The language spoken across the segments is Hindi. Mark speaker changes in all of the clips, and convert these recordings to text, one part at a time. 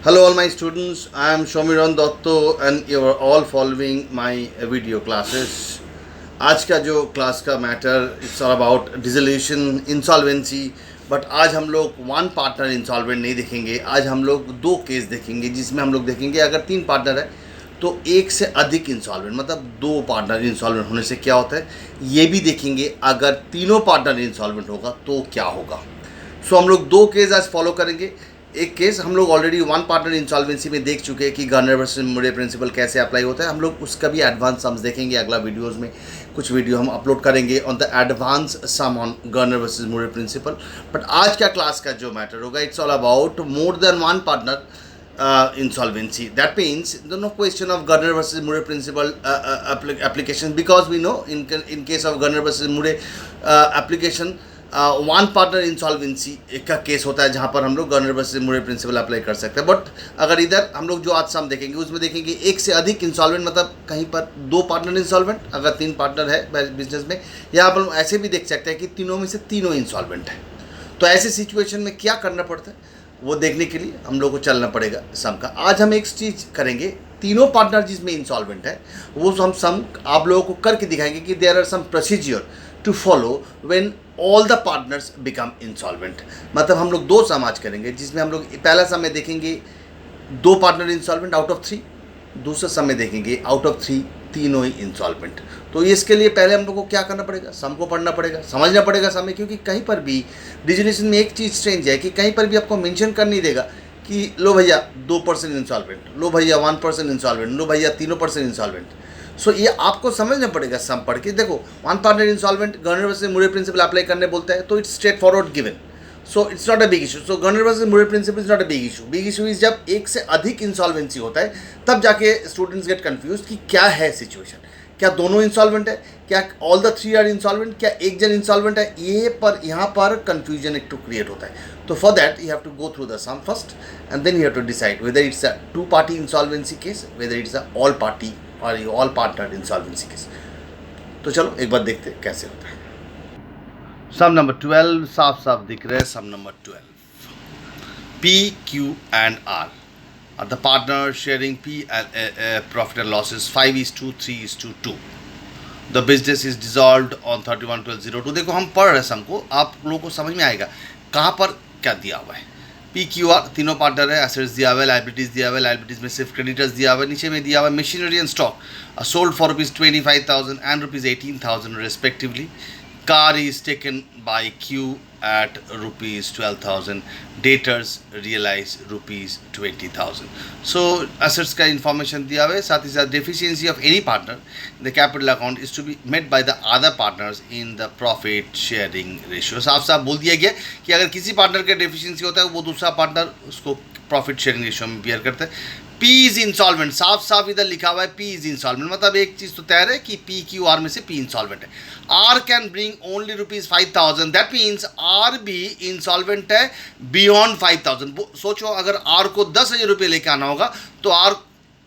Speaker 1: Hello all my students, I am Shomiran Dotto and you are all following my video classes. आज का जो क्लास का matter it's all about dissolution insolvency. But आज हम लोग वन पार्टनर इंसॉल्वेंट नहीं देखेंगे, आज हम लोग दो केस देखेंगे जिसमें हम लोग देखेंगे अगर तीन पार्टनर है तो एक से अधिक इंसॉल्वेंट, मतलब दो पार्टनर इंसॉल्वेंट होने से क्या होता है ये भी देखेंगे। अगर तीनों पार्टनर इंसॉल्वेंट होगा तो क्या होगा। सो हम लोग दो केस आज फॉलो करेंगे। एक केस हम लोग ऑलरेडी वन पार्टनर इंसॉल्वेंसी में देख चुके हैं कि गवर्नर वर्सेस मुरे प्रिंसिपल कैसे अप्लाई होता है। हम लोग उसका भी एडवांस सम्स देखेंगे अगला वीडियोस में। कुछ वीडियो हम अपलोड करेंगे on the advance sum on Garner versus Murray principle. But आज का क्लास का जो मैटर होगा it's all about more than one partner insolvency. That means there's no question of Gardner versus Murray principle application, because we know in case of Gardner versus Murray application one partner insolvency का केस होता है जहाँ पर हम लोग governor versus Murray principle apply कर सकते हैं। बट अगर इधर हम लोग जो आज हम देखेंगे उसमें देखेंगे एक से अधिक इंसॉल्वेंट, मतलब कहीं पर दो पार्टनर इंसॉल्वेंट, अगर तीन पार्टनर है बिजनेस में, या आप लोग ऐसे भी देख सकते हैं कि तीनों में से तीनों इंसॉल्वेंट है। तो ऐसे सिचुएशन में क्या करना पड़ता है वो देखने के लिए हम लोग को चलना पड़ेगा सम का। आज हम एक चीज़ करेंगे, तीनों पार्टनर जिसमें इंसॉल्वेंट है वो हम सम आप लोगों को करके दिखाएंगे कि there are some procedure to follow when all the partners become insolvent. मतलब हम लोग दो सम आज करेंगे जिसमें हम लोग पहला सम में देखेंगे दो partner insolvent out of three, दूसरा सम में देखेंगे आउट ऑफ थ्री तीनों ही इंसॉल्वेंट। तो इसके लिए पहले हम लोग को क्या करना पड़ेगा, सम को पढ़ना पड़ेगा, समझना पड़ेगा सम में, क्योंकि कहीं पर भी डिजिनेशन में एक चीज़ स्ट्रेंज है कि कहीं पर भी आपको मेंशन कर नहीं देगा कि लो भैया 2% इंसॉल्वेंट, लो भैया 1% इंसॉल्वेंट, लो भैया 3% इंसॉल्वेंट। सो ये आपको समझना पड़ेगा सम पढ़ के। देखो one partner insolvent Garner versus Murray principle apply करने बोलता है तो it's straightforward given, so it's not a big issue. So Garner versus Murray principle is not a big issue. Big issue is जब एक से अधिक इंसॉल्वेंसी होता है तब जाके स्टूडेंट्स गेट कंफ्यूज कि क्या है सिचुएशन, क्या दोनों इंसॉल्वेंट है, क्या all the three are insolvent, क्या एक जन इंसॉल्वेंट है, ये पर यहाँ पर कंफ्यूजन एक टू क्रिएट होता है। तो for that you have to go through the sum first and then you have to decide whether it's a two party insolvency case, whether it's a all party और ऑल पार्टनर इंसॉल्वेंसी केस। तो चलो एक बार देखते हैं कैसे होता है। सम नंबर 12 साफ साफ दिख रहा है। Sum number 12, P, Q and R are the partners sharing P profit and losses 5:3:2. The business is dissolved on 31/12/02। देखो हम पढ़ रहे सम को, आप लोगों को समझ में आएगा कहाँ पर क्या दिया हुआ है। पी क्यू आर तीनों पार्टनर है, एसेट्स दिया हुआ है, लाइबिलिटीज़ दिया हुआ है, लाइबिलिटीज़ में सिर्फ क्रेडिटर्स दिया हुआ है, नीचे में दिया हुआ है machinery and stock sold for ₹25,000 and ₹18,000 respectively। car is taken by Q at ₹12,000, debtors realize ₹20,000। so assets का information दिया हुआ है, साथ ही साथ deficiency of any partner in the capital account is to be met by the other partners in the profit sharing ratio। साफ साफ बोल दिया गया कि अगर किसी पार्टनर का डेफिशिएंसी होता है वो दूसरा पार्टनर उसको प्रॉफिट शेयरिंग रेशियो में बियर करता है। पी इज इंसॉल्वेंट, साफ साफ इधर लिखा हुआ है पी इज इंसॉल्वेंट, मतलब एक चीज़ तो तैयार है कि पी क्यू आर में से पी इंसॉल्वेंट है। R can bring only ₹5,000, that means R भी इंसॉल्वेंट है बियॉन्ड 5,000। सोचो अगर आर को 10,000 रुपये लेके आना होगा तो आर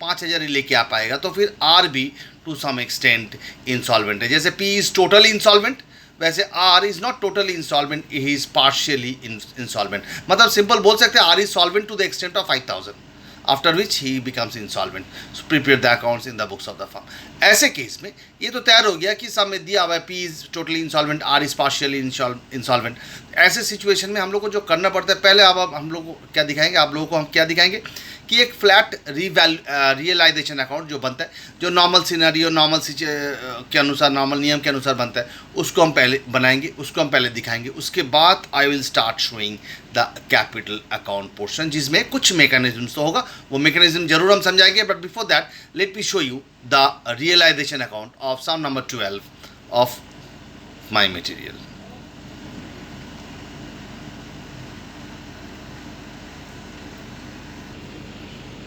Speaker 1: 5,000 ही लेके आ पाएगा, तो फिर आर भी टू सम एक्सटेंट इंसॉल्वेंट है। जैसे पी इज टोटली इंसॉल्वेंट वैसे R is not totally insolvent, he is partially insolvent. मतलब सिंपल बोल सकते हैं R is solvent to the extent of 5,000, after which he becomes insolvent। so prepare the accounts in the books of the firm। ऐसे केस में ये तो तैयार हो गया कि सब में दिया हुआ है P is totally insolvent, R is partially insolvent। ऐसे सिचुएशन में हम लोग को जो करना पड़ता है, पहले अब हम लोग को क्या दिखाएंगे, आप लोगों को हम क्या दिखाएंगे कि एक फ्लैट रियलाइजेशन अकाउंट जो बनता है, जो नॉर्मल सिनेरियो नॉर्मल के अनुसार नॉर्मल नियम के अनुसार बनता है, उसको हम पहले बनाएंगे, उसको हम पहले दिखाएंगे। उसके बाद I will start showing the capital account portion, जिसमें कुछ मैकेनिज्म तो होगा, वो मैकेनिज्म जरूर हम समझाएंगे। But before that let me show you the realisation account of sum number 12 of my material.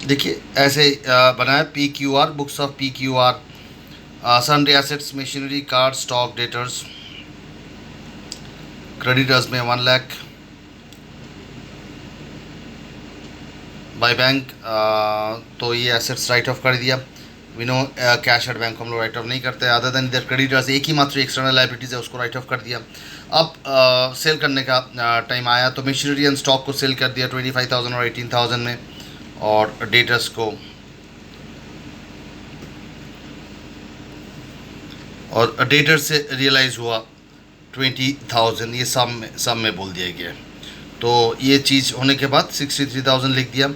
Speaker 1: देखिए ऐसे बना है P Q R, books of P Q R, sundry assets, machinery, car, stock, debtors, creditors में 1 लाख, बाय बैंक तो ये एसेट्स राइट ऑफ कर दिया। We know cash at bank को हम लोग राइट ऑफ नहीं करते, अदर देन इधर क्रेडिटर्स एक ही मात्र एक्सटर्नल लाइबिलिटीज़ है उसको राइट ऑफ कर दिया। अब सेल करने का टाइम आया तो मशीनरी एंड स्टॉक को सेल कर दिया 25,000 और 18,000 में। और डेटर्स को, और डेटर से रियलाइज़ हुआ 20,000, ये सब में बोल दिया गया है। तो ये चीज़ होने के बाद 63,000 लिख दिया।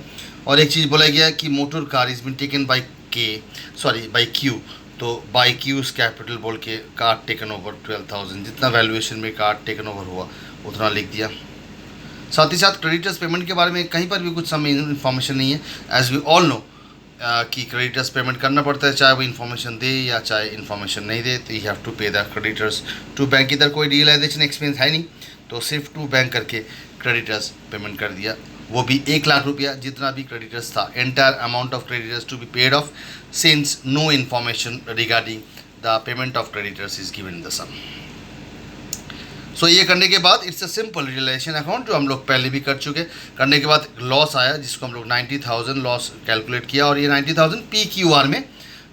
Speaker 1: और एक चीज़ बोला गया कि motor car is been taken by by Q, तो बाय क्यूज कैपिटल बोल के कार टेकन ओवर 12,000, जितना वैल्यूएशन में कार टेकन ओवर हुआ उतना लिख दिया। साथ ही साथ क्रेडिटर्स पेमेंट के बारे में कहीं पर भी कुछ समय इन्फॉर्मेशन नहीं है। एज वी ऑल नो कि क्रेडिटर्स पेमेंट करना पड़ता है, चाहे वो इन्फॉर्मेशन दे या चाहे इन्फॉर्मेशन नहीं दे, तो you have to pay the creditors to bank. इधर कोई रियलाइजेशन एक्सपेंस है नहीं, तो सिर्फ टू बैंक करके क्रेडिटर्स पेमेंट कर दिया, वो भी 1,00,000 रुपया जितना भी क्रेडिटर्स था। Entire amount of creditors to be paid off since no information regarding the payment of creditors is given in the sum. So ये करने के बाद it's a simple realization account जो हम लोग पहले भी कर चुके। करने के बाद लॉस आया जिसको हम लोग 90,000 लॉस कैलकुलेट किया, और ये 90,000 PQR में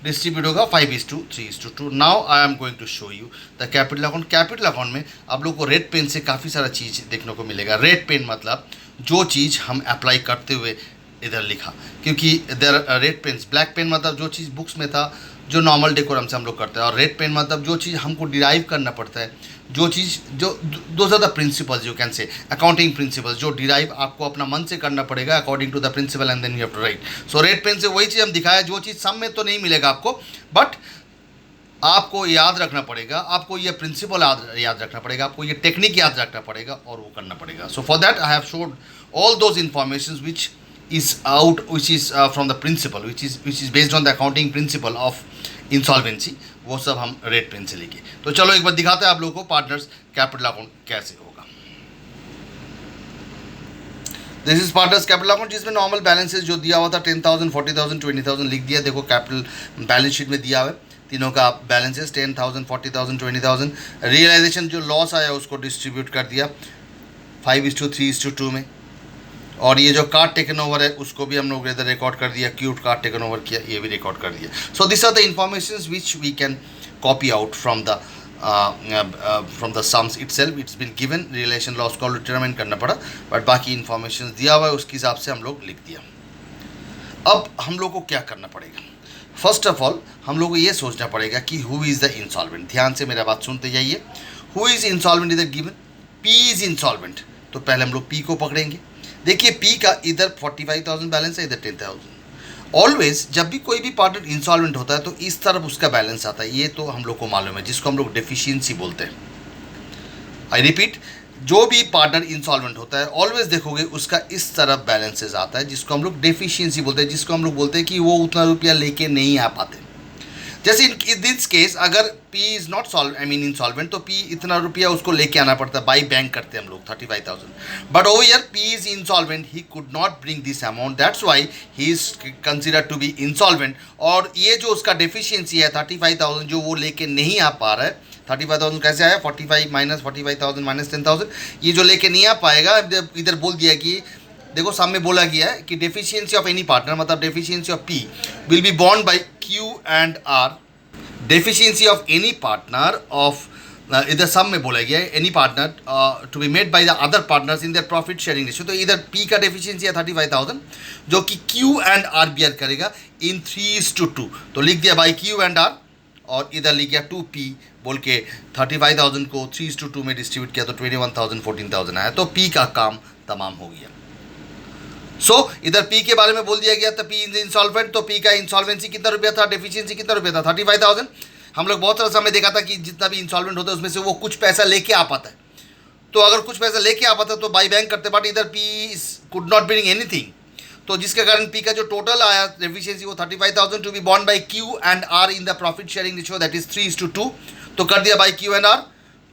Speaker 1: डिस्ट्रीब्यूट होगा 5:3:2। Now I am going to show you the capital account. Capital account में आप लोग को रेड पेन से काफ़ी सारा चीज़ देखने को मिलेगा। रेड पेन मतलब जो चीज़ हम अप्लाई करते हुए इधर लिखा, क्योंकि इधर रेड पेन्स, ब्लैक पेन मतलब जो चीज़ बुक्स में था जो नॉर्मल डेकोरम से हम लोग करते हैं, और रेड पेन मतलब जो चीज़ हमको डिराइव करना पड़ता है, जो चीज़ जो those are the principles you can say, accounting principles जो डिराइव आपको अपना मन से करना पड़ेगा according to the principle, and then you have to write. So red pen से वही चीज़ हम दिखाया, जो चीज़ सब में तो नहीं मिलेगा आपको, बट आपको याद रखना पड़ेगा, आपको ये प्रिंसिपल याद रखना पड़ेगा, आपको ये टेक्निक याद रखना पड़ेगा और वो करना पड़ेगा। So for that I have showed all those information which is out, which is from the principle, which is based on the accounting principle of insolvency, वो सब हम रेड पेन से लेके। तो चलो एक बार दिखाते हैं आप लोगों को पार्टनर्स कैपिटल अकाउंट कैसे होगा। This is partners capital account जिसमें नॉर्मल बैलेंसेस जो दिया हुआ था 10,000, 40,000, 20,000 लिख दिया। देखो कैपिटल बैलेंस शीट में दिया हुआ है तीनों का बैलेंसेस 10,000, 40,000, 20,000। रियलाइजेशन जो लॉस आया उसको डिस्ट्रीब्यूट कर दिया 5:3:2 में, और ये जो कार्ड टेकन ओवर है उसको भी हम लोग इधर रिकॉर्ड कर दिया, क्यूट कार्ड टेकन ओवर किया, ये भी रिकॉर्ड कर दिया। So this are the informations which we can copy out from the sums itself. It's been given, realisation loss को डिटरमाइन करना पड़ा, बट बाकी इन्फॉर्मेशन दिया हुआ है उसके हिसाब से हम लोग लिख दिया। अब हम लोग को क्या करना पड़ेगा? फर्स्ट ऑफ ऑल हम लोग को ये सोचना पड़ेगा कि हु इज़ द इंसॉल्वेंट। ध्यान से मेरा बात सुनते जाइए। हु इज़ इंसॉल्वेंट इधर गिवन, पी इज़ इंसॉल्वेंट, तो पहले हम लोग पी को पकड़ेंगे। देखिए पी का इधर 45,000 बैलेंस है, इधर 10,000। ऑलवेज जब भी कोई भी पार्टनर इंसॉल्वेंट होता है तो इस तरफ उसका बैलेंस आता है, ये तो हम लोग को मालूम है, जिसको हम लोग डेफिशिएंसी बोलते हैं। आई रिपीट, जो भी पार्टनर इंसॉल्वेंट होता है ऑलवेज देखोगे उसका इस तरफ बैलेंसेस आता है, जिसको हम लोग डेफिशिएंसी बोलते हैं, जिसको हम लोग बोलते हैं कि वो उतना रुपया लेके नहीं आ पाते। जैसे इन दिस केस अगर P इज़ नॉट इंसॉल्वेंट, तो P इतना रुपया उसको लेके आना पड़ता है, बाई बैंक करते हैं हम लोग 35,000। But over here P is insolvent, he could not bring this amount, that's why he is considered to be insolvent. और ये जो उसका डेफिशिएंसी है 35,000 जो वो लेके नहीं आ पा रहा है, 35,000 कैसे आया, 45 माइनस 45,000 माइनस 10,000, ये जो लेके नहीं आ पाएगा, इधर बोल दिया कि देखो सामने बोला गया है कि डेफिशिएंसी ऑफ एनी पार्टनर मतलब deficiency of P will be borne by Q and R। Deficiency of any partner of इधर सब में बोला गया है any partner to be made by the other partners in their profit sharing ratio. तो इधर P का डेफिशिएंसी है 35,000 जो कि Q एंड R बियर करेगा इन 3:2, तो लिख दिया बाय Q एंड R, और इधर लिख गया 2P बोल के 35,000 को 3:2 में डिस्ट्रीब्यूट किया तो 21,000, 14,000 आया, तो P का काम तमाम हो गया। सो इधर P के बारे में बोल दिया गया था P इज इंसॉल्वेंट, तो P का इंसॉल्वेंसी कितना रुपया था, डेफिशिएंसी कितना रुपया था 35,000। हम लोग बहुत सारा समय देखा था कि जितना भी इंसॉल्वेंट होता है उसमें से वो कुछ पैसा लेके आ पाता है, तो अगर कुछ पैसा लेके आ पाता तो बाई बैंक करते, बट इधर P could not bring anything, तो जिसके कारण P का जो टोटल आया डेफिशिएंसी वो 35,000 to be borne by Q and R in the profit sharing ratio that is 3:2, तो कर दिया by Q and R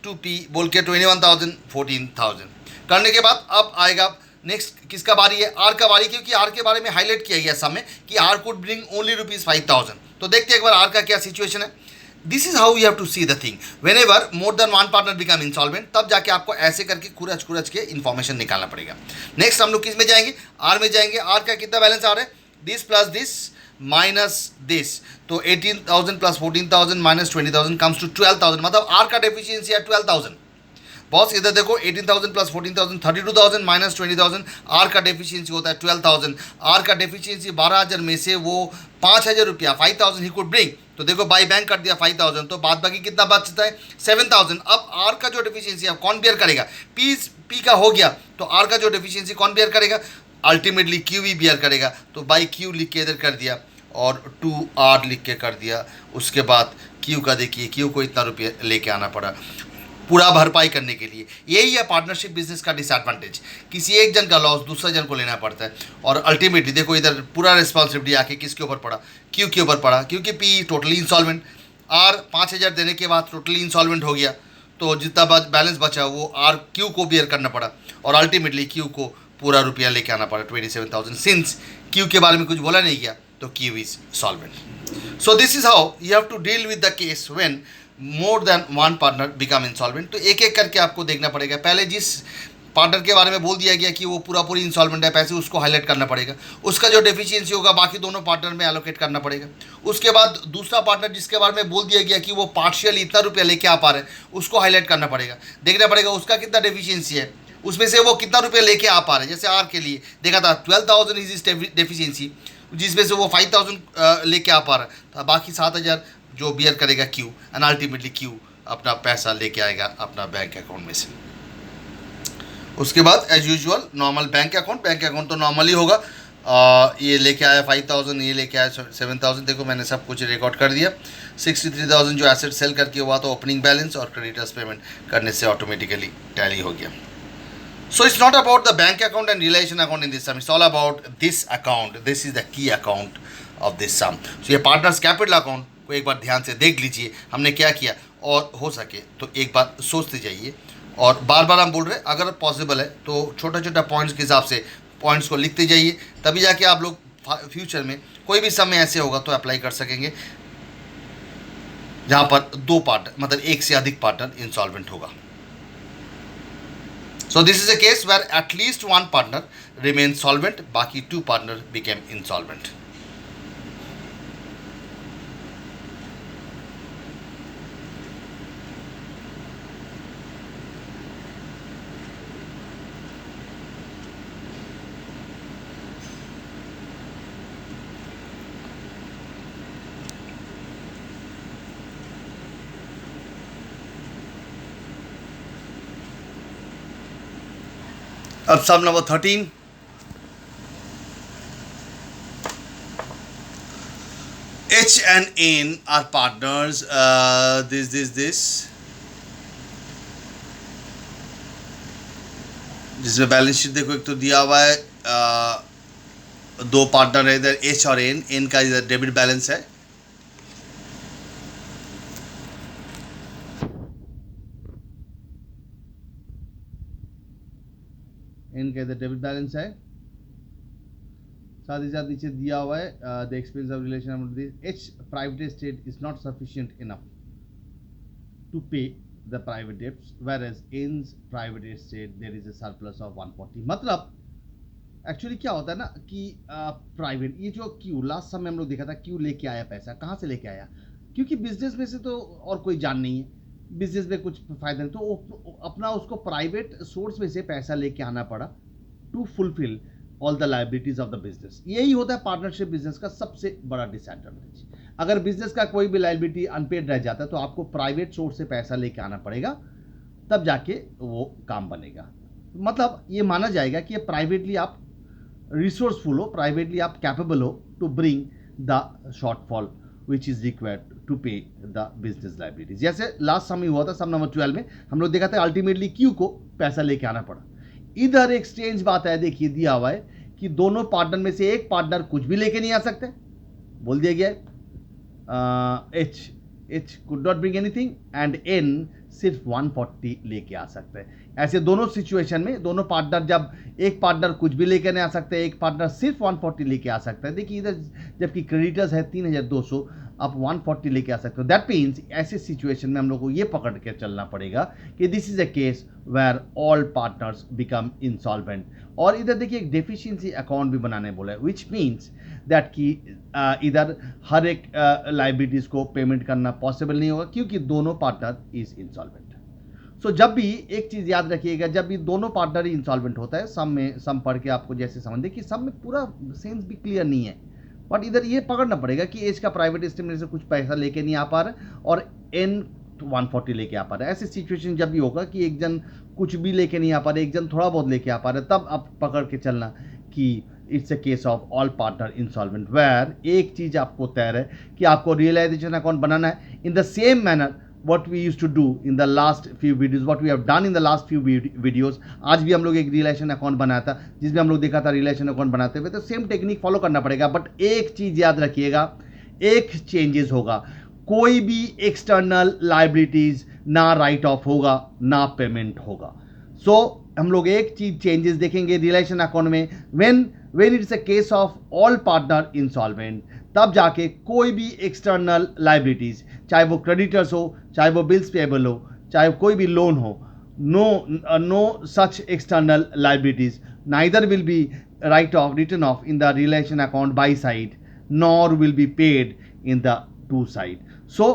Speaker 1: 2P बोल के 21,000, 14,000। करने के बाद अब आएगा नेक्स्ट किसका बारी है, R का बारी, क्योंकि R के बारे में हाईलाइट किया गया समय कि R कुड ब्रिंग ओनली ₹5,000। तो देखते हैं एक बार R का क्या सिचुएशन है। This is how you have to see the thing, whenever more than one partner become insolvent, तब जाके आपको ऐसे करके खुरच के इन्फॉर्मेशन निकालना पड़ेगा। नेक्स्ट हम लोग किस में जाएंगे, R में जाएंगे। R का कितना बैलेंस आ रहा है, this plus this minus this, तो 18,000 प्लस 14,000 माइनस 20,000 कम्स टू 12,000, मतलब R का डेफिशिएंसी है 12,000। बॉस इधर देखो 18,000 प्लस 14,000 32,000 माइनस 20,000, आर का डेफिशिएंसी होता है 12,000, आर का डेफिशिएंसी 12,000 में से वो 5,000 रुपया 5,000 ही कुड ब्रिंग, तो देखो बाई बैंक कर दिया 5,000, तो बाद बाकी कितना बचता है 7,000। अब आर का जो डेफिशिएंसी है कौन बियर करेगा, पी का हो गया, तो आर का जो डेफिशिएंसी कौन बियर करेगा, अल्टीमेटली क्यू भी बियर करेगा, तो बाई क्यू लिख के इधर कर दिया और 2R लिख के कर दिया। उसके बाद क्यू का देखिए, क्यू को इतना रुपये लेके आना पड़ा पूरा भरपाई करने के लिए। यही है पार्टनरशिप बिजनेस का डिसएडवांटेज, किसी एक जन का लॉस दूसरे जन को लेना पड़ता है, और अल्टीमेटली देखो इधर पूरा रिस्पॉन्सिबिलिटी आके किसके ऊपर पड़ा, क्यू के ऊपर पड़ा, क्योंकि पी टोटली इंसॉल्वेंट, आर 5,000 देने के बाद टोटली इंसॉल्वेंट हो गया, तो जितना बैलेंस बचा वो आर क्यू को बियर करना पड़ा, और अल्टीमेटली क्यू को पूरा रुपया लेके आना पड़ा 27,000। सिंस क्यू के बारे में कुछ बोला नहीं गया तो Q is solvent. So this is how you have to deal with the case when more than one partner become insolvent. तो एक एक करके आपको देखना पड़ेगा। पहले जिस पार्टनर के बारे में बोल दिया गया कि वो पूरी इंसॉल्वेंट है, पैसे उसको हाईलाइट करना पड़ेगा, उसका जो डेफिशिएंसी होगा बाकी दोनों पार्टनर में एलोकेट करना पड़ेगा। उसके बाद दूसरा पार्टनर जिसके बारे में बोल दिया गया कि वो पार्शियल इतना रुपया लेके आ पा रहे हैं, उसको हाईलाइट करना पड़ेगा, देखना पड़ेगा उसका कितना डेफिशिएंसी है, उसमें से वो कितना रुपया लेके आ पा रहे हैं। जैसे आर के लिए देखा था 12,000 इज इज डेफिशिएंसी, जिसमें से वो 5,000 लेके आ पा रहा है, तो बाकी 7,000 जो बियर करेगा क्यू, एंड अल्टीमेटली क्यू अपना पैसा लेके आएगा अपना बैंक अकाउंट में से। उसके बाद as usual normal bank account तो नॉर्मली होगा। ये लेके आया 5,000, ये लेके आया 7,000, देखो मैंने सब कुछ रिकॉर्ड कर दिया। 63,000 जो एसेट सेल करके हुआ तो ओपनिंग बैलेंस और क्रेडिटर्स पेमेंट करने से ऑटोमेटिकली टैली हो गया। So it's not about the bank account and relation account in this sum. It's all about this account. This is the key account of this sum. So ये partners capital account को एक बार ध्यान से देख लीजिए हमने क्या किया, और हो सके तो एक बार सोचते जाइए, और बार बार हम बोल रहे हैं अगर पॉसिबल है तो छोटा छोटा पॉइंट्स के हिसाब से पॉइंट्स को लिखते जाइए, तभी जाके आप लोग फ्यूचर में कोई भी समय ऐसे होगा तो अप्लाई कर सकेंगे जहाँ पर दो पार्टनर मतलब एक से अधिक पार्टनर इंसॉल्वेंट होगा। So this is a case where at least one partner remains solvent, बाकी 2 partner became insolvent. अब sum number 13. H and N are partners. This. जिसमें बैलेंस शीट देखो एक तो दिया हुआ है, दो पार्टनर है इधर H और N। N का इधर डेबिट बैलेंस है, N का इधर डेबिट बैलेंस है, साथ ही साथ नीचे दिया हुआ है the expense of relation amount this H private estate is not sufficient enough to pay the private debts whereas N's private estate there is a surplus of 140। मतलब एक्चुअली क्या होता है ना कि प्राइवेट ये जो क्यू लास्ट समय हम लोग देखा था, क्यू लेके आया पैसा, कहाँ से लेके आया, क्योंकि बिजनेस में से तो और कोई जान नहीं है, बिजनेस में कुछ फायदा नहीं, तो अपना उसको प्राइवेट सोर्स में से पैसा लेके आना पड़ा to fulfil all the liabilities of the business. यही होता है पार्टनरशिप बिजनेस का सबसे बड़ा डिसएडवांटेज। अगर बिजनेस का कोई भी लाइबिलिटी अनपेड रह जाता है तो आपको प्राइवेट सोर्स से पैसा लेके आना पड़ेगा, तब जाके वो काम बनेगा। मतलब ये माना जाएगा कि प्राइवेटली आप रिसोर्सफुल हो, प्राइवेटली आप कैपेबल हो to bring the shortfall which is required to pay the business liabilities. जैसे लास्ट समय हुआ था सम नंबर 12 में हम लोग देखा था अल्टीमेटली क्यू को पैसा लेके आना पड़ा। इधर एक स्ट्रेंज बात है, देखिए दिया हुआ है कि दोनों पार्टनर में से एक पार्टनर कुछ भी लेके नहीं आ सकते, बोल दिया गया है H could not bring anything and N सिर्फ 140 लेके आ सकते हैं। ऐसे दोनों सिचुएशन में दोनों पार्टनर, जब एक पार्टनर कुछ भी लेके नहीं आ सकते, एक पार्टनर सिर्फ 140 लेके आ सकता है। देखिए इधर जबकि क्रेडिटर्स है 3,200, आप 140 लेके आ सकते हो। दैट मीन्स ऐसे सिचुएशन में हम लोग को ये पकड़ के चलना पड़ेगा कि this is a case where all partners become insolvent. और इधर देखिए एक डेफिशिएंसी अकाउंट भी बनाने बोला है, विच मीन्स दैट कि इधर हर एक लाइबिलिटीज को पेमेंट करना पॉसिबल नहीं होगा क्योंकि दोनों पार्टनर इज इंसॉल्वेंट।
Speaker 2: सो जब भी एक चीज़ याद रखिएगा, जब भी दोनों पार्टनर ही इंसॉल्वेंट होता है, सम में सम पढ़ के आपको जैसे समझे कि सम में पूरा सेंस भी क्लियर नहीं है, बट इधर ये पकड़ना पड़ेगा कि एज का प्राइवेट एस्टिमेट से कुछ पैसा लेके नहीं आ पा रहा है और एन 140 लेके आ पा रहा है। ऐसी सिचुएशन जब भी होगा कि एक जन कुछ भी लेके नहीं आ पा रहा है, एक जन थोड़ा बहुत लेके आ पा रहा है, तब आप पकड़ के चलना कि it's a case of all partner insolvent, where एक चीज़ आपको तय है कि आपको रियलाइजेशन अकाउंट बनाना है in the same manner what we used to do in the last few videos, what we have done in the last few videos। आज भी हम लोग एक रिलेशन अकाउंट बनाया था जिसमें हम लोग देखा था रिलेशन अकाउंट बनाते हुए, तो सेम टेक्निक फॉलो करना पड़ेगा। बट एक चीज़ याद रखिएगा, एक चेंजेस होगा, कोई भी एक्सटर्नल लाइबिलिटीज ना राइट ऑफ होगा ना पेमेंट होगा। सो हम लोग एक चीज चेंजेस देखेंगे रिलेशन अकाउंट में, when it's a case of all partner insolvent, तब जाके कोई भी एक्सटर्नल लाइबिलिटीज, चाहे वो क्रेडिटर्स हो, चाहे वो बिल्स पेएबल हो, चाहे कोई भी लोन हो, no such external liabilities neither will be written off in the relation account by side nor will be paid in the to side। so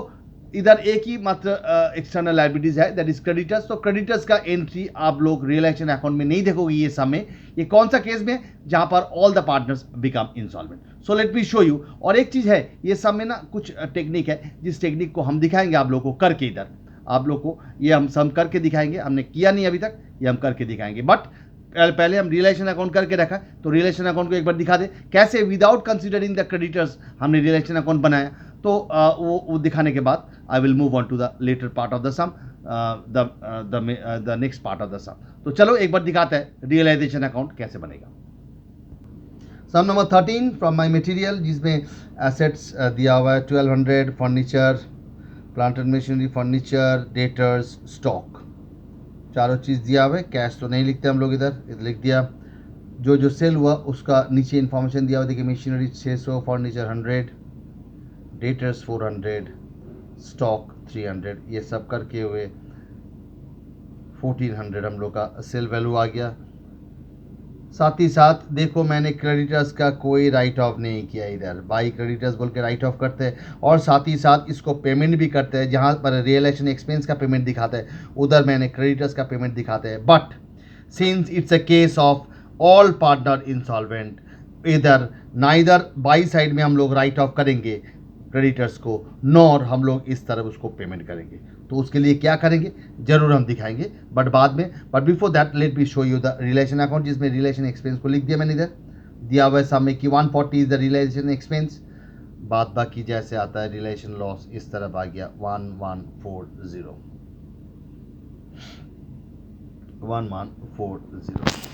Speaker 2: इधर एक ही मात्र एक्सटर्नल लाइबिलिटीज है, दैट इज क्रेडिटर्स। तो क्रेडिटर्स का एंट्री आप लोग रिलेशन अकाउंट में नहीं देखोगे ये समय। ये कौन सा केस में, जहां पर all the partners become insolvent. So let me show you. और एक चीज है, ये सब में ना कुछ टेक्निक है, जिस टेक्निक को हम दिखाएंगे आप लोग को करके, इधर आप लोग को ये हम करके दिखाएंगे। हमने किया नहीं अभी तक, ये हम करके दिखाएंगे। बट पहले हम रिलेशन अकाउंट करके रखा, तो रिलेशन अकाउंट को एक बार दिखा दे कैसे विदाउट कंसीडरिंग द क्रेडिटर्स हमने रिलेशन अकाउंट बनाया। तो वो दिखाने के बाद I will move on to the latter part of the sum, the next part of the sum. तो चलो एक बार दिखाते हैं रियलाइजेशन अकाउंट कैसे बनेगा। सम नंबर 13 फ्रॉम माई मटेरियल, जिसमें एसेट्स दिया हुआ है 1200, furniture, plant and machinery, furniture, debtors, stock, चारों चीज़ दिया हुआ है। कैश तो नहीं लिखते हम लोग, इधर लिख दिया। जो सेल हुआ उसका नीचे इन्फॉर्मेशन दिया हुआ, देखिए मशीनरी 600, फर्नीचर 100, डेटर्स 400, स्टॉक 300, ये सब करके हुए 1400 हम लोग का सेल वैल्यू आ गया। साथ ही साथ देखो मैंने क्रेडिटर्स का कोई राइट ऑफ नहीं किया, इधर बाई क्रेडिटर्स बोल के राइट ऑफ करते हैं, और साथ ही साथ इसको पेमेंट भी करते हैं। जहाँ पर रियलाइजेशन एक्सपेंस का पेमेंट दिखाता है, उधर मैंने क्रेडिटर्स का पेमेंट दिखाते हैं। But since it's a case of all partner insolvent, इधर नाइदर बाई साइड में हम लोग राइट ऑफ करेंगे क्रेडिटर्स को, नॉर हम लोग इस तरफ उसको पेमेंट करेंगे। तो उसके लिए क्या करेंगे जरूर हम दिखाएंगे, बट बाद में। But before that let me show you the realisation account, जिसमें रिलेशन एक्सपेंस को लिख दिया मैंने, इधर दिया हुआ है सामने कि 140 इज द रिलेशन एक्सपेंस, बाद बाकी जैसे आता है रिलेशन लॉस इस तरफ आ गया 1140, 1140।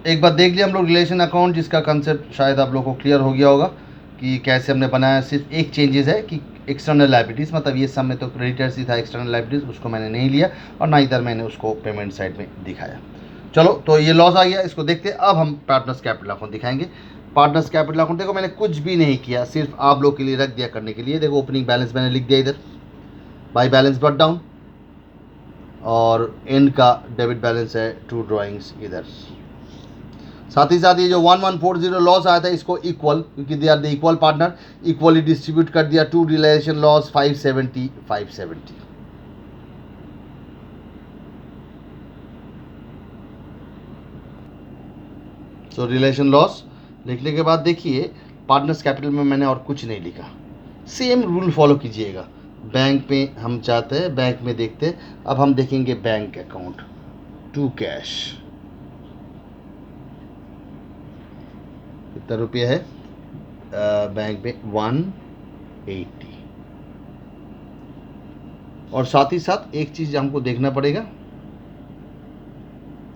Speaker 2: एक बार देख लिया हम लोग रिलेशन अकाउंट, जिसका कंसेप्ट शायद आप लोग को क्लियर हो गया होगा कि कैसे हमने बनाया। सिर्फ एक चेंजेस है कि एक्सटर्नल लाइबिलिटीज़, मतलब ये सब में तो क्रेडिटर्स ही था, एक्सटर्नल लाइबिलिटीज़ उसको मैंने नहीं लिया, और ना इधर मैंने उसको पेमेंट साइड में दिखाया। चलो तो ये लॉस आ गया, इसको देखते हैं। अब हम पार्टनर्स कैपिटल अकाउंट दिखाएंगे। पार्टनर्स कैपिटल अकाउंट देखो मैंने कुछ भी नहीं किया, सिर्फ आप लोग के लिए रख दिया करने के लिए। देखो ओपनिंग बैलेंस मैंने लिख दिया इधर, बाई बैलेंस ब्रॉट डाउन, और एंड का डेबिट बैलेंस है 2 ड्राइंग्स इधर। साथ ही साथ ये जो 1140 लॉस आया था इसको इक्वल, क्योंकि they are the equal partner, equally distribute कर दिया। 2 realisation loss 570, 570। So realisation loss लिखने के बाद देखिए पार्टनर्स कैपिटल में मैंने और कुछ नहीं लिखा, सेम रूल फॉलो कीजिएगा। बैंक में हम चाहते हैं, बैंक में देखते हैं। अब हम देखेंगे बैंक अकाउंट टू कैश कितना रुपया है बैंक में 180। और साथ ही साथ एक चीज़ हमको देखना पड़ेगा,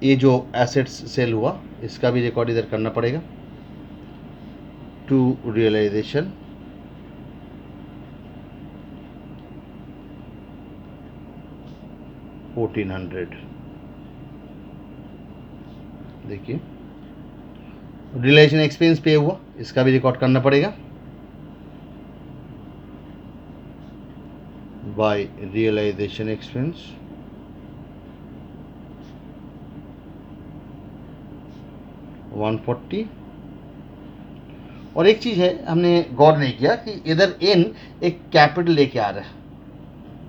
Speaker 2: ये जो एसेट्स सेल हुआ इसका भी रिकॉर्ड इधर करना पड़ेगा। टू रियलाइजेशन $1400, देखिए रिलेशन एक्सपेंस पे हुआ, इसका भी रिकॉर्ड करना पड़ेगा। by realization expense, $140। और एक चीज़ है हमने गौर नहीं किया कि इधर n एक कैपिटल लेके आ रहा है,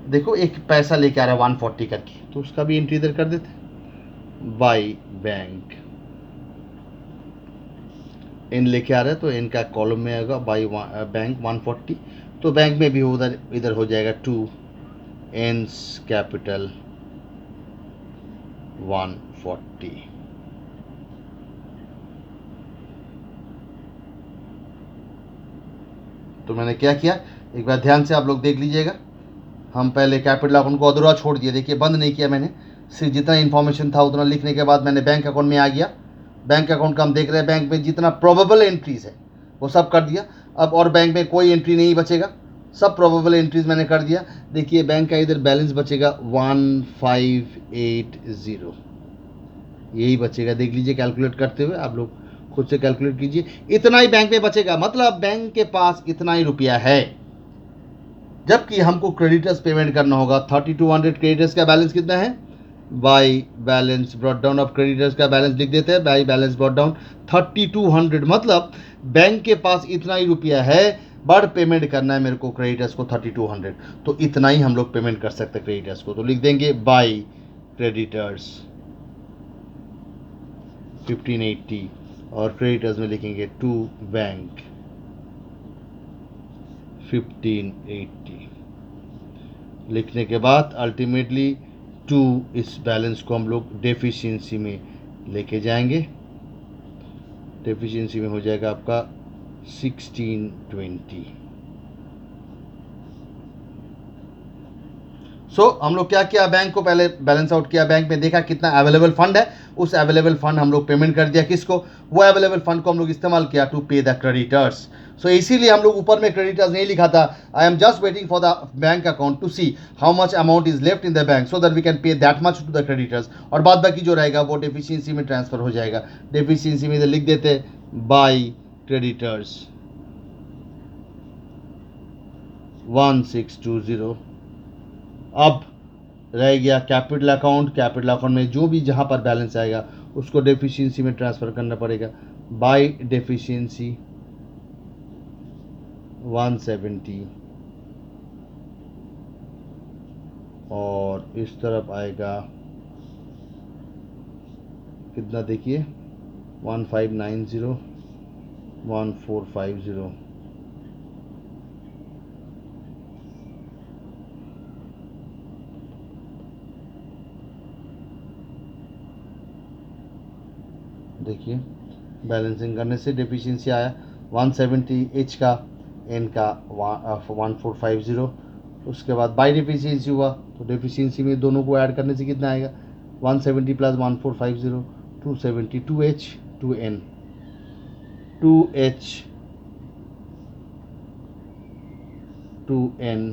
Speaker 2: देखो एक पैसा लेके आ रहा है 140 करके, तो उसका भी एंट्री इधर कर देते हैं। बाई बैंक n लेके आ रहा है तो n का कॉलम में आएगा बाई बैंक 140, तो बैंक में भी उधर इधर हो जाएगा 2 n's कैपिटल 140। तो मैंने क्या किया, एक बार ध्यान से आप लोग देख लीजिएगा। हम पहले कैपिटल अकाउंट को अधूरा छोड़ दिया, देखिए बंद नहीं किया मैंने, सिर्फ जितना इन्फॉर्मेशन था उतना लिखने के बाद मैंने बैंक अकाउंट में आ गया। बैंक अकाउंट का हम देख रहे हैं, बैंक में जितना प्रोबेबल एंट्रीज है वो सब कर दिया। अब और बैंक में कोई एंट्री नहीं बचेगा, सब प्रोबेबल एंट्रीज मैंने कर दिया। देखिए बैंक का इधर बैलेंस बचेगा 1580, यही बचेगा, देख लीजिए कैलकुलेट करते हुए, आप लोग खुद से कैलकुलेट कीजिए। इतना ही बैंक में बचेगा, मतलब बैंक के पास इतना ही रुपया है। जबकि हमको क्रेडिटर्स पेमेंट करना होगा 3200। क्रेडिटर्स का बैलेंस कितना है, by balance brought down of creditors का बैलेंस लिख देते हैं, बाई बैलेंस ब्रॉट डाउन 3200, मतलब बैंक के पास इतना ही रुपया है, बट पेमेंट करना है मेरे को क्रेडिटर्स को 3200, तो इतना ही हम लोग पेमेंट कर सकते हैं क्रेडिटर्स को। तो लिख देंगे बाई क्रेडिटर्स 1580 और क्रेडिटर्स में लिखेंगे टू बैंक 1580। लिखने के बाद अल्टीमेटली 2 इस बैलेंस को हम लोग डेफिशिएंसी में लेके जाएंगे, डेफिशिएंसी में हो जाएगा आपका 1620। हम लोग क्या किया, बैंक को पहले बैलेंस आउट किया, बैंक में देखा कितना अवेलेबल फंड है, उस अवेलेबल फंड हम लोग पेमेंट कर दिया किसको, वो अवेलेबल फंड को हम लोग इस्तेमाल किया टू पे द क्रेडिटर्स। इसीलिए हम लोग ऊपर में क्रेडिटर्स नहीं लिखा था, I am just waiting for the bank account to see how much amount is left in the bank so that we can pay that much to the creditors, और बाद बाकी जो रहेगा वो डेफिशिएंसी में ट्रांसफर हो जाएगा। डेफिशिएंसी में इधर लिख देते बाई क्रेडिटर्स 1620। अब रह गया कैपिटल अकाउंट, कैपिटल अकाउंट में जो भी जहाँ पर बैलेंस आएगा उसको डेफिशिएंसी में ट्रांसफ़र करना पड़ेगा, बाई डेफिशिएंसी 170, और इस तरफ आएगा कितना, देखिए 1590 1450। देखिए बैलेंसिंग करने से डेफिशिएंसी आया 170 एच का, एन का 1450, उसके बाद बाई डेफिशिएंसी हुआ, तो डेफिशिएंसी में दोनों को ऐड करने से कितना आएगा 170 plus 1450 270, 2H 2N 2H 2N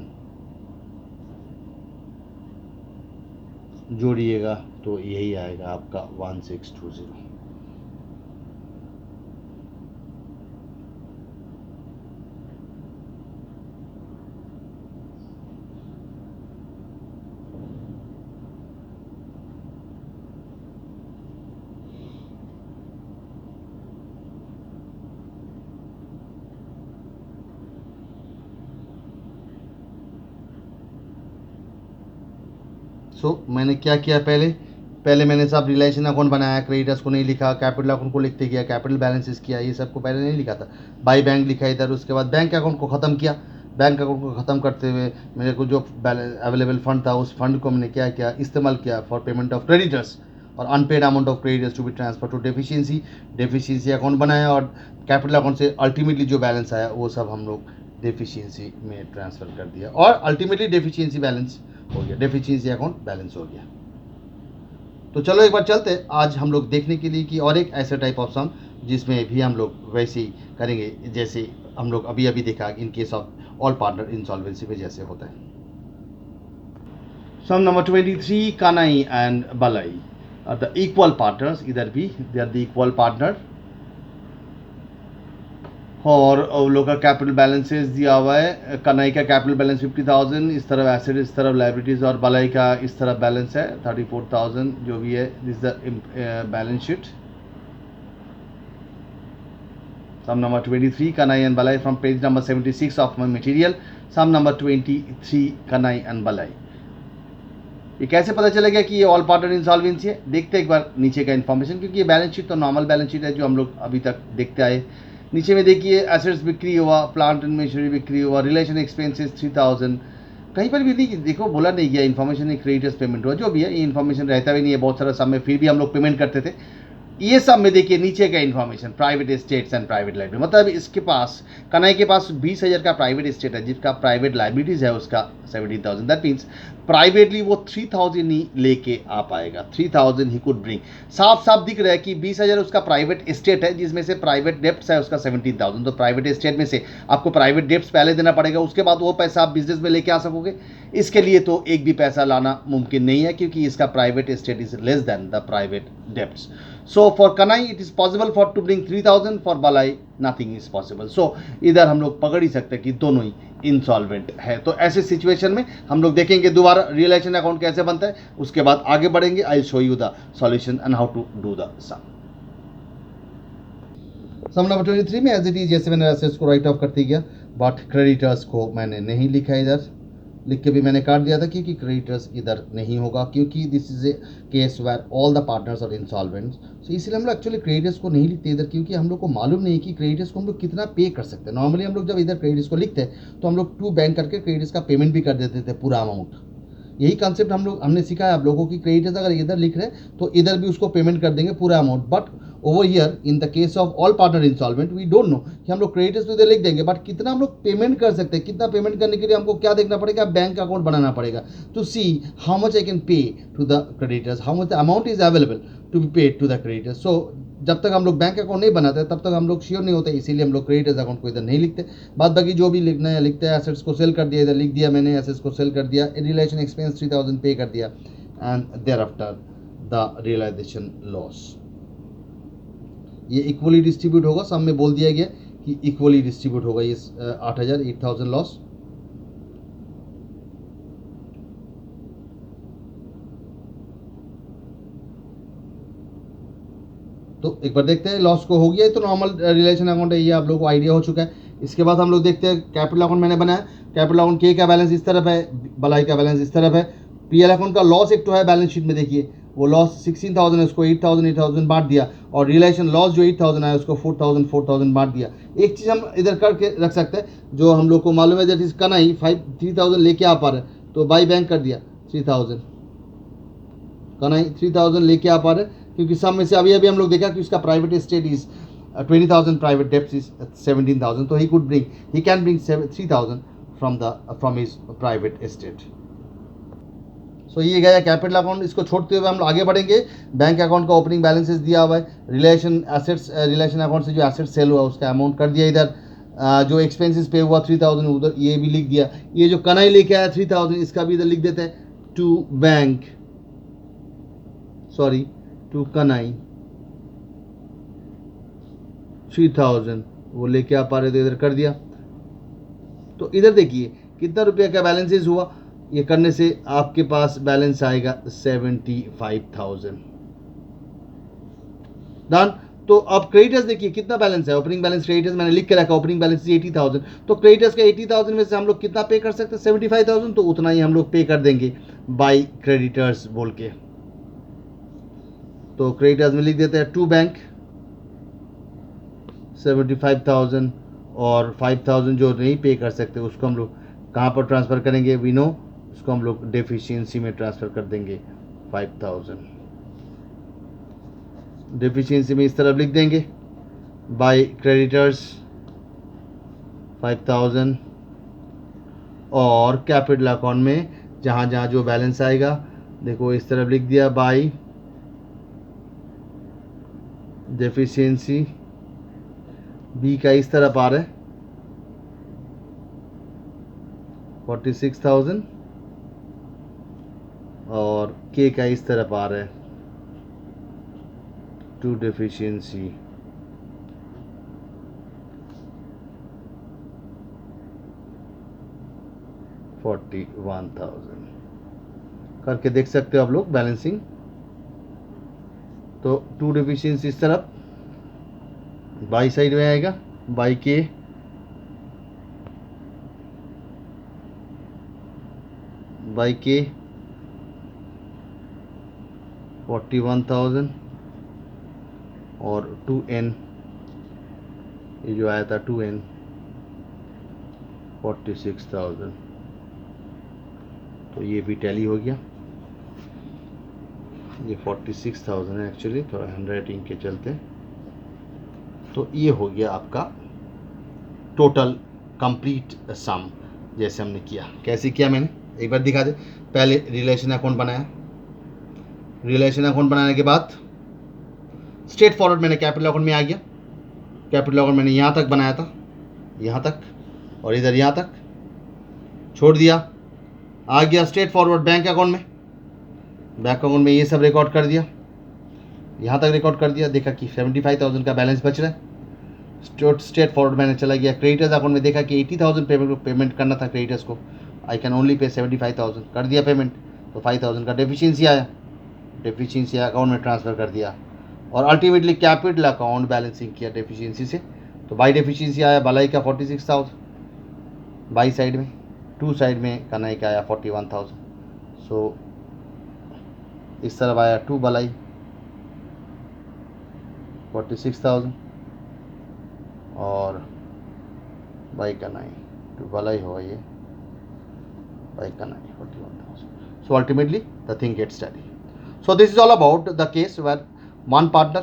Speaker 2: जोड़िएगा तो यही आएगा आपका 1620। मैंने क्या किया, पहले मैंने सब रिलेशन अकाउंट बनाया, क्रेडिटर्स को नहीं लिखा, कैपिटल अकाउंट को लिखते गया, कैपिटल बैलेंसेस किया, ये सब को पहले नहीं लिखा था, बाई बैंक लिखा इधर। उसके बाद बैंक अकाउंट को ख़त्म किया, बैंक अकाउंट को ख़त्म करते हुए मेरे को जो अवेलेबल फंड था उस फंड को मैंने क्या किया, इस्तेमाल किया फॉर पेमेंट ऑफ क्रेडिटर्स और unpaid amount of creditors to be transfer to deficiency account बनाया, और कैपिटल अकाउंट से अल्टीमेटली जो बैलेंस आया वो सब हम लोग डेफिशिएंसी में ट्रांसफ़र कर दिया, और अल्टीमेटली डेफिशिएंसी बैलेंस हो गया, डेफिशिएंसी अकाउंट बैलेंस हो गया। तो चलो एक बार चलते आज हम लोग देखने के लिए कि और एक ऐसा टाइप ऑफ सम जिसमें भी हम लोग वैसे ही करेंगे जैसे हम लोग अभी देखा in case of all partner insolvency में जैसे होता है। Sum number 23, Kanai and Balai are the equal partners, इधर भी they are the equal partner और उन लोग का कैपिटल बैलेंसेस दिया हुआ है। कनाई का कैपिटल बैलेंस 50,000, इस तरफ एसेट, इस तरफ लाइबिलिटीज, और बलाई का इस तरफ बैलेंस है 34,000 जो भी है। This the balance sheet sum number 23 Kanai and Balai from page number 76 of my material, sum number 23 Kanai and Balai। ये कैसे पता चलेगा कि ये ऑल पार्टनर इंसॉल्वेंसी है? देखते हैं एक बार नीचे का इन्फॉर्मेशन, क्योंकि ये बैलेंस शीट तो नॉर्मल बैलेंस शीट है जो हम लोग अभी तक देखते आए। नीचे में देखिए एसेट्स बिक्री हुआ, प्लांट एंड मशीनरी बिक्री हुआ, रिलेशन एक्सपेंसेस 3000। कहीं पर भी नहीं देखो बोला नहीं गया इन्फॉर्मेशन नहीं क्रेडिटर्स पेमेंट हुआ, जो भी है ये इन्फॉर्मेशन रहता भी नहीं है बहुत सारा समय, फिर भी हम लोग पेमेंट करते थे। ये सब में देखिए नीचे का information private estates and private liability, मतलब इसके पास कनाई के पास 20,000 का प्राइवेट एस्टेट है जिसका प्राइवेट लाइबिलिटीज है उसका 17,000। दैट मीन्स प्राइवेटली वो 3,000 ही लेके आ पाएगा, 3,000 ही कुड ब्रिंग। साफ साफ दिख रहा है कि 20,000 उसका प्राइवेट एस्टेट है जिसमें से प्राइवेट डेप्ट्स है उसका 17,000। तो प्राइवेट एस्टेट में से आपको प्राइवेट डेप्ट्स पहले देना पड़ेगा, उसके बाद वो पैसा आप बिजनेस में लेके आ सकोगे। इसके लिए तो एक भी पैसा लाना मुमकिन नहीं है क्योंकि इसका private estate is less than the private debts. So for Kanai it is possible for to bring 3,000, for Balai nothing is possible। So इधर हम लोग पकड़ ही सकते हैं कि दोनों ही इंसॉल्वेंट है। तो ऐसे सिचुएशन में हम लोग देखेंगे दोबारा रियलाइजेशन अकाउंट कैसे बनता है, उसके बाद आगे बढ़ेंगे। I will show you the solution and how to do the sum. Sum number 23 में एज इट इज जैसे मैंने एसेट्स को राइट ऑफ करते गया, बट क्रेडिटर्स को मैंने नहीं लिखा, इधर लिख के भी मैंने काट दिया था क्योंकि क्रेडिटर्स इधर नहीं होगा, क्योंकि this is a case where all the partners are insolvent. So इसलिए हम लोग एक्चुअली क्रेडिटर्स को नहीं लिखते इधर, क्योंकि हम लोग को मालूम नहीं कि क्रेडिटर्स को हम लोग कितना पे कर सकते हैं। नॉर्मली हम लोग जब इधर क्रेडिटर्स को लिखते हैं तो हम लोग टू बैंक करके क्रेडिटर्स का पेमेंट भी कर देते थे पूरा अमाउंट। यही कॉन्सेप्ट हमने सिखाया आप लोगों की, क्रेडिटर्स अगर इधर लिख रहे हैं तो इधर भी उसको पेमेंट कर देंगे पूरा amount. But over here in the case of all partner insolvent we don't know कि हम लोग क्रेडिटर्स तो इधर लिख देंगे, बट कितना हम लोग पेमेंट कर सकते हैं, कितना पेमेंट करने के लिए हमको क्या देखना पड़ेगा, बैंक अकाउंट बनाना पड़ेगा to see how much I can pay to the creditors, how much the amount is available to be paid to the creditors. So जब तक हम लोग बैंक अकाउंट नहीं बनाते तब तक हम लोग श्योर नहीं होते, इसीलिए हम लोग क्रेडिटर्स अकाउंट को इधर नहीं लिखते। बाद बाकी जो भी लिखना है लिखते हैं। एसेट्स को सेल कर दिया, इधर लिख दिया मैंने, एसेट्स को सेल कर दिया, रिलेशन एक्सपेंस 3,000 पे कर दिया, and thereafter the realisation loss. ये इक्वली डिस्ट्रीब्यूट होगा, सब में बोल दिया गया कि इक्वली डिस्ट्रीब्यूट होगा ये 8,000 लॉस। तो एक बार देखते हैं लॉस को हो गया, तो नॉर्मल रिलेशन अकाउंट है, ये आप लोगों को आइडिया हो चुका है। इसके बाद हम लोग देखते हैं कैपिटल अकाउंट मैंने बनाया। कैपिटल अकाउंट के का बैलेंस इस तरफ है, बलाई का बैलेंस इस तरफ है। पीएल अकाउंट का लॉस एक तो है बैलेंस शीट में, देखिए वो लॉस 16,000 है, उसको 8,000 बांट दिया, और रिलेशन लॉस जो 8,000 आया उसको 4,000 बांट दिया। एक चीज़ हम इधर करके रख सकते हैं जो हम लोग को मालूम है, जैसे कनाई 3,000 लेके आ पा रहे तो बाई बैंक कर दिया 3,000, कनाई 3,000 लेके आ पा रहे, क्योंकि सब में से अभी हम लोग देखा कि उसका प्राइवेट एस्टेट इज 20,000, प्राइवेट डेप्ट इज 17,000। तो he can bring 3,000 from his private estate. So ये गया कैपिटल अकाउंट। इसको छोड़ते हुए हम आगे बढ़ेंगे। बैंक अकाउंट का ओपनिंग बैलेंसेस दिया हुआ है, रिलेशन अकाउंट से जो एसेट सेल हुआ उसका अमाउंट कर दिया इधर, जो एक्सपेंसेस पे हुआ 3,000 उधर ये भी लिख दिया। ये जो कनाई लेके आया 3,000 इसका भी इधर लिख देते हैं टू कनाई 3,000 वो लेके आ पा रहे थे, इधर कर दिया। तो इधर देखिए कितना रुपया का बैलेंसेस हुआ, ये करने से आपके पास बैलेंस आएगा 75,000 डन। तो अब क्रेडिटर्स देखिए कितना बैलेंस है, ओपनिंग बैलेंस क्रेडिटर्स मैंने लिख के रखा, ओपनिंग बैलेंस 80,000। तो क्रेडिटर्स का 80,000 में से हम लोग कितना पे कर सकते हैं, 75,000, तो उतना ही हम लोग पे कर देंगे बाई क्रेडिटर्स बोल के। तो क्रेडिटर्स में लिख देते हैं टू बैंक 75,000, और 5,000 जो नहीं पे कर सकते उसको हम लोग कहाँ पर ट्रांसफ़र करेंगे, वी नो, उसको हम लोग डेफिशिएंसी में ट्रांसफ़र कर देंगे 5,000। डेफिशिएंसी में इस तरफ लिख देंगे बाय क्रेडिटर्स 5,000, और कैपिटल अकाउंट में जहाँ जहाँ जो बैलेंस आएगा देखो इस तरफ लिख दिया बाय डेफिशिएंसी। बी का इस तरफ आ रहा है 46,000, और के का इस तरफ आ रहा है टू डेफिशिएंसी। 41,000 करके देख सकते हो आप लोग बैलेंसिंग। तो 2 डेफिशिएंसी इस तरफ बाई साइड में आएगा, बाई के बाई के 41,000 और 2n ये जो आया था 2n 46,000। तो ये भी टैली हो गया। ये 46,000 है एक्चुअली, थोड़ा हैंड राइटिंग के चलते। तो ये हो गया आपका टोटल कंप्लीट सम जैसे हमने किया। कैसे किया मैंने एक बार दिखा दे। पहले रिलेशन अकाउंट बनाया, रिलेशन अकाउंट बनाने के बाद स्ट्रेट फॉरवर्ड मैंने कैपिटल अकाउंट में आ गया। कैपिटल अकाउंट मैंने यहाँ तक बनाया था, यहाँ तक, और इधर यहाँ तक छोड़ दिया। आ गया स्ट्रेट फॉरवर्ड बैंक अकाउंट में, बैंक अकाउंट में ये सब रिकॉर्ड कर दिया, यहाँ तक रिकॉर्ड कर दिया। देखा कि 75,000 का बैलेंस बच रहा है। स्ट्रेट फॉरवर्ड मैंने चला गया क्रेडिटर्स अकाउंट में, देखा कि 80,000 पेमेंट करना था क्रेडिटर्स को, आई कैन ओनली पे 75,000, कर दिया पेमेंट। तो 5,000 का डेफिशिएंसी आया, डेफिशिएंसी अकाउंट में ट्रांसफ़र कर दिया और अल्टीमेटली कैपिटल अकाउंट बैलेंसिंग किया डेफिशिएंसी से। तो बाई डेफिशिएंसी आया भलाई का 46,000 बाई साइड में, टू साइड में कनाई का आया 41,000। सो इस तरफ आया टू भलाई 46,000 और बाई कनाई टू भलाई हुआ ये by Kanai 41,000। So ultimately the thing gets study. So this is all about the case where one partner,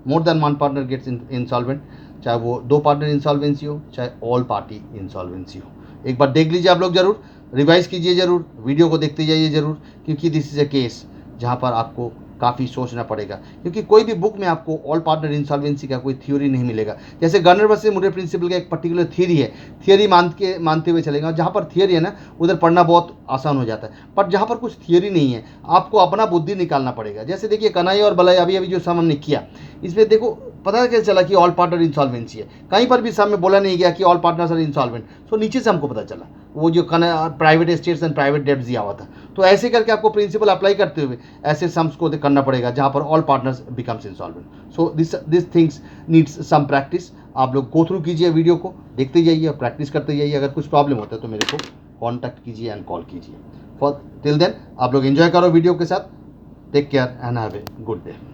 Speaker 2: more than one partner gets insolvent, चाहे वो 2 पार्टनर इंसॉल्वेंसी हो, चाहे ऑल पार्टी इंसॉल्वेंसी हो। एक बार देख लीजिए आप लोग, जरूर रिवाइज कीजिए, जरूर वीडियो को देखते जाइए जरूर, क्योंकि दिस इज़ अ केस जहाँ पर आपको काफ़ी सोचना पड़ेगा, क्योंकि कोई भी बुक में आपको ऑल पार्टनर इंसॉल्वेंसी का कोई थ्योरी नहीं मिलेगा। जैसे गर्नर वर्सेस मुरे प्रिंसिपल का एक पर्टिकुलर थ्योरी है, थ्योरी मानते हुए चलेगा। जहाँ पर थ्योरी है ना, उधर पढ़ना बहुत आसान हो जाता है, पर जहाँ पर कुछ थ्योरी नहीं है आपको अपना बुद्धि निकालना पड़ेगा। जैसे देखिए कनाई और बलाई अभी जो सम हमने किया, इसमें देखो पता कैसे चला कि ऑल पार्टनर इंसॉल्वेंसी है। कहीं पर भी सम में बोला नहीं गया कि ऑल पार्टनर्स आर इंसॉल्वेंट। सो नीचे से हमको पता चला, वो जो private estates and private debts दिया हुआ था। तो ऐसे करके आपको प्रिंसिपल अप्लाई करते हुए ऐसे सम्स को करना पड़ेगा जहाँ पर all partners becomes insolvent. So this things needs some practice. आप लोग गो थ्रू कीजिए, वीडियो को देखते जाइए और प्रैक्टिस करते जाइए। अगर कुछ प्रॉब्लम होता है तो मेरे को कॉन्टैक्ट कीजिए एंड कॉल कीजिए। फॉर टिल देन आप लोग एंजॉय करो वीडियो के साथ। Take care and have a good day.